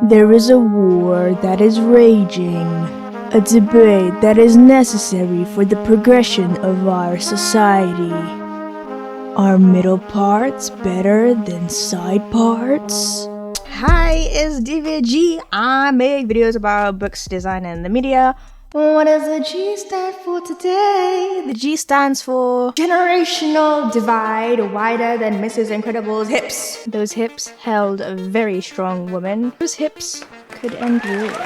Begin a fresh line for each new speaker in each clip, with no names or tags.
There is a war that is raging, a debate that is necessary for the progression of our society. Are middle parts better than side parts? Hi, itsdivyagrg. I make videos about books, design, and the media. What does the G stand for today? The G stands for generational divide, wider than Mrs. Incredible's hips. Those hips held a very strong woman. Those hips could end wars.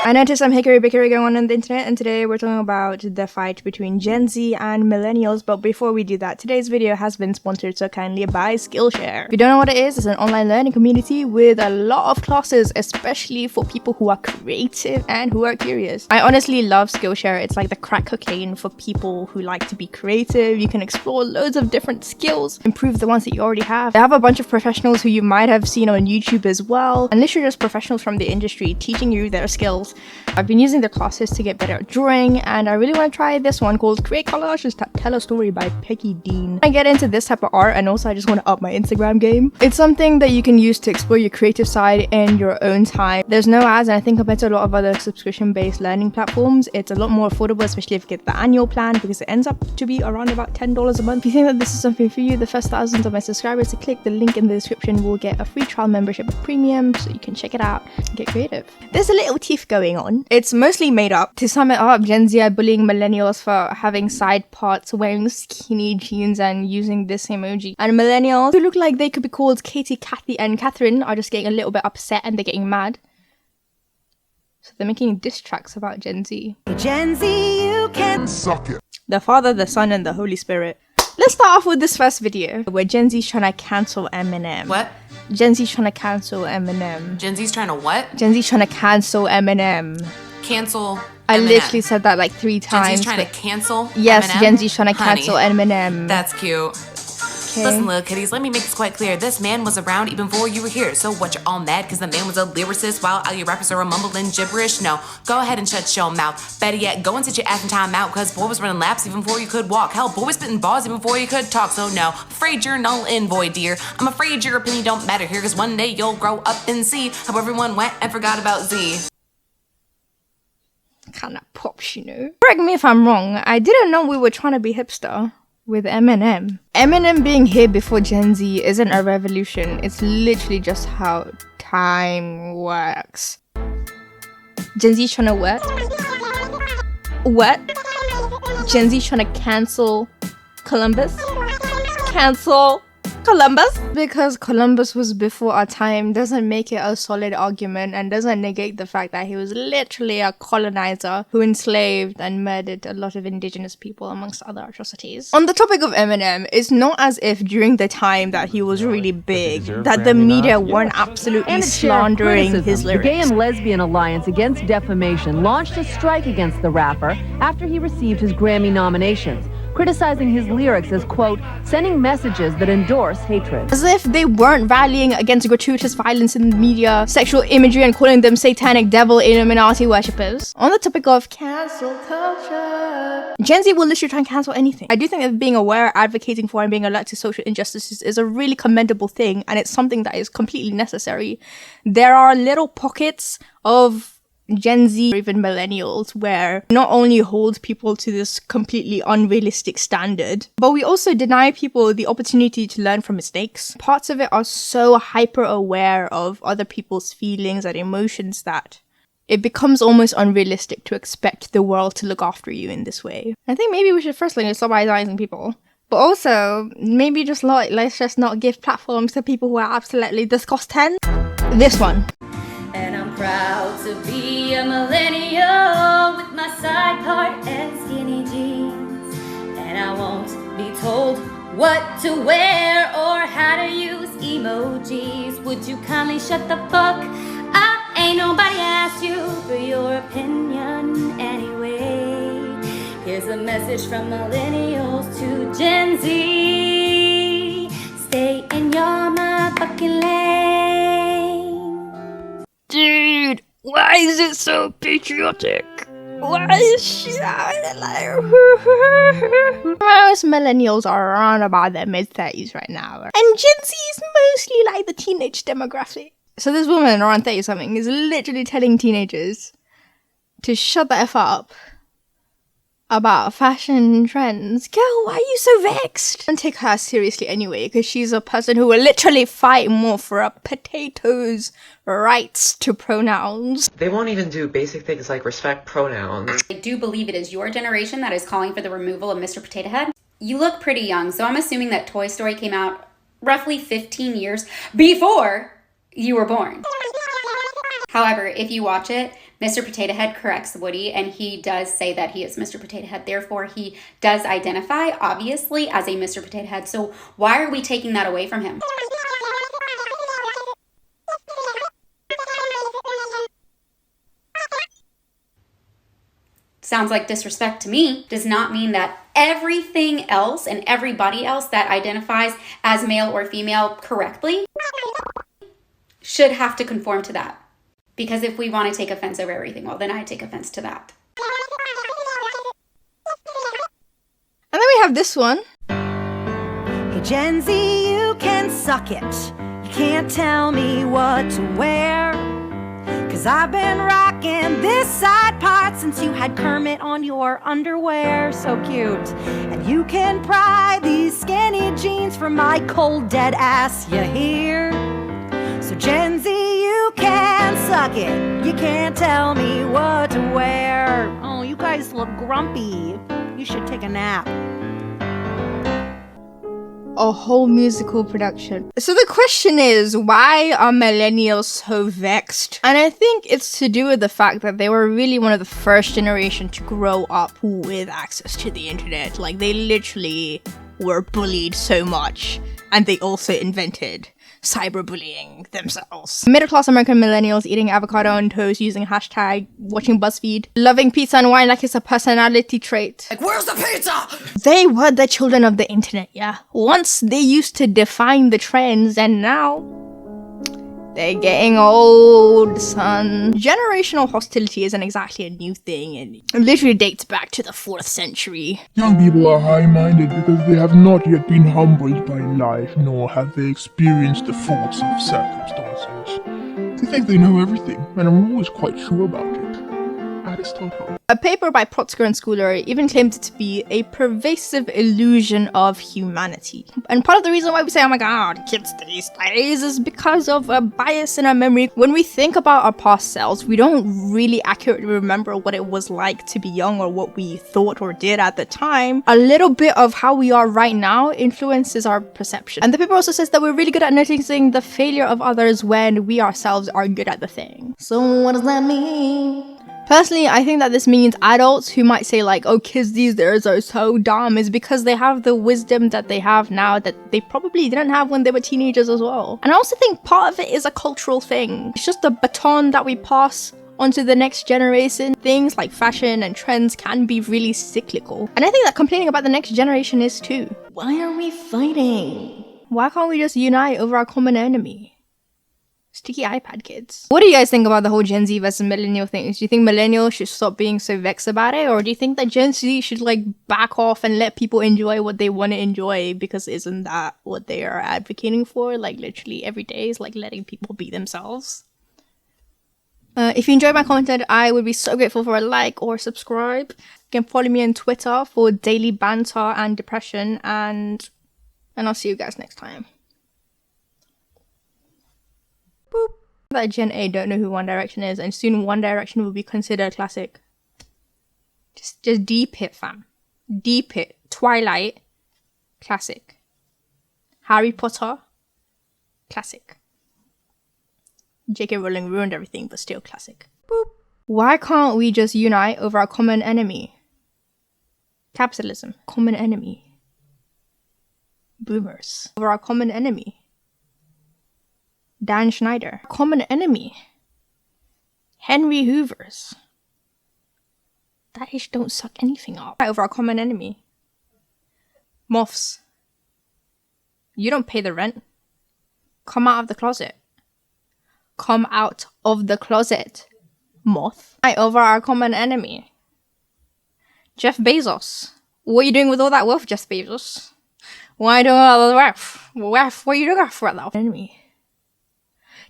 I noticed some hickory-bickory going on the internet, and today we're talking about the fight between Gen Z and Millennials. But before we do that, today's video has been sponsored so kindly by Skillshare. If you don't know what it is, it's an online learning community with a lot of classes, especially for people who are creative and who are curious. I honestly love Skillshare. It's like the crack cocaine for people who like to be creative. You can explore loads of different skills, improve the ones that you already have. They have a bunch of professionals who you might have seen on YouTube as well, and literally just professionals from the industry teaching you their skills. I've been using their classes to get better at drawing, and I really want to try this one called Create Collages Tell a Story by Peggy Dean. I get into this type of art, and also I just want to up my Instagram game. It's something that you can use to explore your creative side in your own time. There's no ads, and I think compared to a lot of other subscription-based learning platforms, it's a lot more affordable, especially if you get the annual plan, because it ends up to be around about $10 a month. If you think that this is something for you, the first thousands of my subscribers to click the link in the description will get a free trial membership of Premium, so you can check it out and get creative. There's a little tiff going on. It's mostly made up. To sum it up, Gen Z are bullying Millennials for having side parts, wearing skinny jeans, and using this emoji. And Millennials, who look like they could be called Katie, Kathy, and Catherine, are just getting a little bit upset and they're getting mad. So they're making diss tracks about Gen Z. Gen Z, you can suck it. The Father, the Son, and the Holy Spirit. Let's start off with this first video where Gen Z's trying to cancel Eminem.
What?
Gen Z's trying to cancel Eminem.
Gen Z's trying to what?
Gen Z's trying to cancel Eminem.
Cancel Eminem.
I literally said that like 3 times.
Gen Z's trying to cancel
Yes,
Eminem?
Gen Z's trying to
Honey,
cancel Eminem.
That's cute.
Okay.
Listen, little kitties, let me make this quite clear. This man was around even before you were here. So what, you're all mad because the man was a lyricist while all your rappers are mumbling gibberish? No, go ahead and shut your mouth. Better yet, go and sit your ass in time out, because boy was running laps even before you could walk. Hell, boy was spitting bars even before you could talk. So no, afraid you're null and void, dear. I'm afraid your opinion don't matter here, because one day you'll grow up and see how everyone went and forgot about Z.
Kinda pops, you know. Correct me if I'm wrong, I didn't know we were trying to be hipster with Eminem. Eminem being here before Gen Z isn't a revolution, it's literally just how time works. Gen Z's trying to what? What? Gen Z's trying to cancel Columbus? Cancel Columbus? Because Columbus was before our time doesn't make it a solid argument and doesn't negate the fact that he was literally a colonizer who enslaved and murdered a lot of indigenous people amongst other atrocities. On the topic of Eminem, it's not as if during the time that he was really big that the media weren't absolutely slandering his lyrics.
The Gay and Lesbian Alliance Against Defamation launched a strike against the rapper after he received his Grammy nominations, criticizing his lyrics as, quote, sending messages that endorse hatred.
As if they weren't rallying against gratuitous violence in the media, sexual imagery, and calling them satanic devil Illuminati worshippers. On the topic of cancel culture, Gen Z will literally try and cancel anything. I do think that being aware, advocating for, and being alert to social injustices is a really commendable thing, and it's something that is completely necessary. There are little pockets of Gen Z or even Millennials where not only hold people to this completely unrealistic standard, but we also deny people the opportunity to learn from mistakes. Parts of it are so hyper aware of other people's feelings and emotions that it becomes almost unrealistic to expect the world to look after you in this way. I think maybe we should firstly stop idolizing people, but also maybe just let's just not give platforms to people who are absolutely disgusting. This one.
And I'm proud to be a millennial with my side part and skinny jeans. And I won't be told what to wear or how to use emojis. Would you kindly shut the fuck up? Ain't nobody asked you for your opinion anyway. Here's a message from millennials to Gen Z. Stay in your motherfucking lane.
Dude, why is it so patriotic? Why is she like... Most millennials are around about their mid-30s right now. And Gen Z is mostly like the teenage demographic.
So this woman around 30 something is literally telling teenagers to shut the F up about fashion trends. Girl, why are you so vexed? Don't take her seriously anyway, because she's a person who will literally fight more for a potato's rights to pronouns.
They won't even do basic things like respect pronouns.
I do believe it is your generation that is calling for the removal of Mr. Potato Head. You look pretty young, so I'm assuming that Toy Story came out roughly 15 years before you were born. However, if you watch it, Mr. Potato Head corrects Woody, and he does say that he is Mr. Potato Head. Therefore, he does identify, obviously, as a Mr. Potato Head. So why are we taking that away from him? Sounds like disrespect to me. Does not mean that everything else and everybody else that identifies as male or female correctly should have to conform to that. Because if we want to take offense over everything, well, then I take offense to that.
And then we have this one.
Hey Gen Z, you can suck it. You can't tell me what to wear. Cause I've been rocking this side part since you had Kermit on your underwear. So cute. And you can pry these skinny jeans from my cold dead ass, you hear? So Gen Z, you can suck it. You can't tell me what to wear. Oh, you guys look grumpy. You should take a nap.
A whole musical production. So the question is, why are millennials so vexed? And I think it's to do with the fact that they were really one of the first generation to grow up with access to the internet. Like, they literally were bullied so much, and they also invented cyberbullying themselves. Middle-class American millennials eating avocado on toast using hashtag, watching BuzzFeed, loving pizza and wine like it's a personality trait.
Like, where's the pizza?
They were the children of the internet, yeah. Once they used to define the trends, and now they're getting old, son. Generational hostility isn't exactly a new thing, and it literally dates back to the 4th century.
Young people are high-minded because they have not yet been humbled by life, nor have they experienced the faults of circumstances. They think they know everything, and are always quite sure about it. Aristotle.
A paper by Protzko and Schooler even claimed it to be a pervasive illusion of humanity. And part of the reason why we say, oh my god, kids these days, is because of a bias in our memory. When we think about our past selves, we don't really accurately remember what it was like to be young or what we thought or did at the time. A little bit of how we are right now influences our perception. And the paper also says that we're really good at noticing the failure of others when we ourselves are good at the thing. So what does that mean? Personally, I think that this means adults who might say like, oh, kids these days are so dumb, is because they have the wisdom that they have now that they probably didn't have when they were teenagers as well. And I also think part of it is a cultural thing. It's just a baton that we pass onto the next generation. Things like fashion and trends can be really cyclical. And I think that complaining about the next generation is too. Why are we fighting? Why can't we just unite over our common enemy? Sticky iPad kids. What do you guys think about the whole Gen Z versus millennial thing? Do you think millennials should stop being so vexed about it? Or do you think that Gen Z should like back off and let people enjoy what they want to enjoy? Because isn't that what they are advocating for? Like literally every day is like letting people be themselves. If you enjoyed my content, I would be so grateful for a like or subscribe. You can follow me on Twitter for daily banter and depression, and I'll see you guys next time. Boop. That Gen A don't know who One Direction is, and soon One Direction will be considered classic. Just deep it, fam. Deep it. Twilight, classic. Harry Potter, classic. J.K. Rowling ruined everything, but still classic. Boop. Why can't we just unite over our common enemy? Capitalism. Common enemy. Boomers. Over our common enemy. Dan Schneider. Common enemy. Henry Hoovers. That ish don't suck anything up. Over our common enemy. Moths. You don't pay the rent. Come out of the closet. Come out of the closet. Moth. Over our common enemy. Jeff Bezos. What are you doing with all that wealth, Jeff Bezos? Why do all the wealth? What are you doing for that enemy?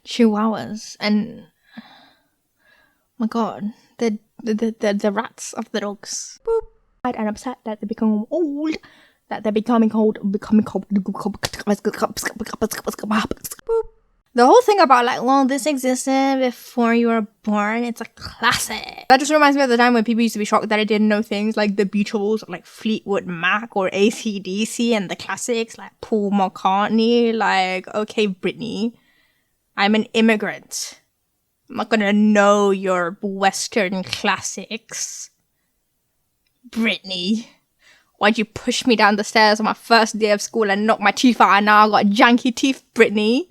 chihuahuas, and my god, the rats of the dogs. Boop. And upset that they become old, that they're becoming old. The whole thing about like, well, this existed before you were born, it's a classic. That just reminds me of the time when people used to be shocked that I didn't know things like the Beatles, or like Fleetwood Mac, or AC/DC, and the classics like Paul McCartney. Like, okay, Britney, I'm an immigrant. I'm not gonna know your Western classics. Britney, why'd you push me down the stairs on my first day of school and knock my teeth out, and now I got janky teeth, Britney?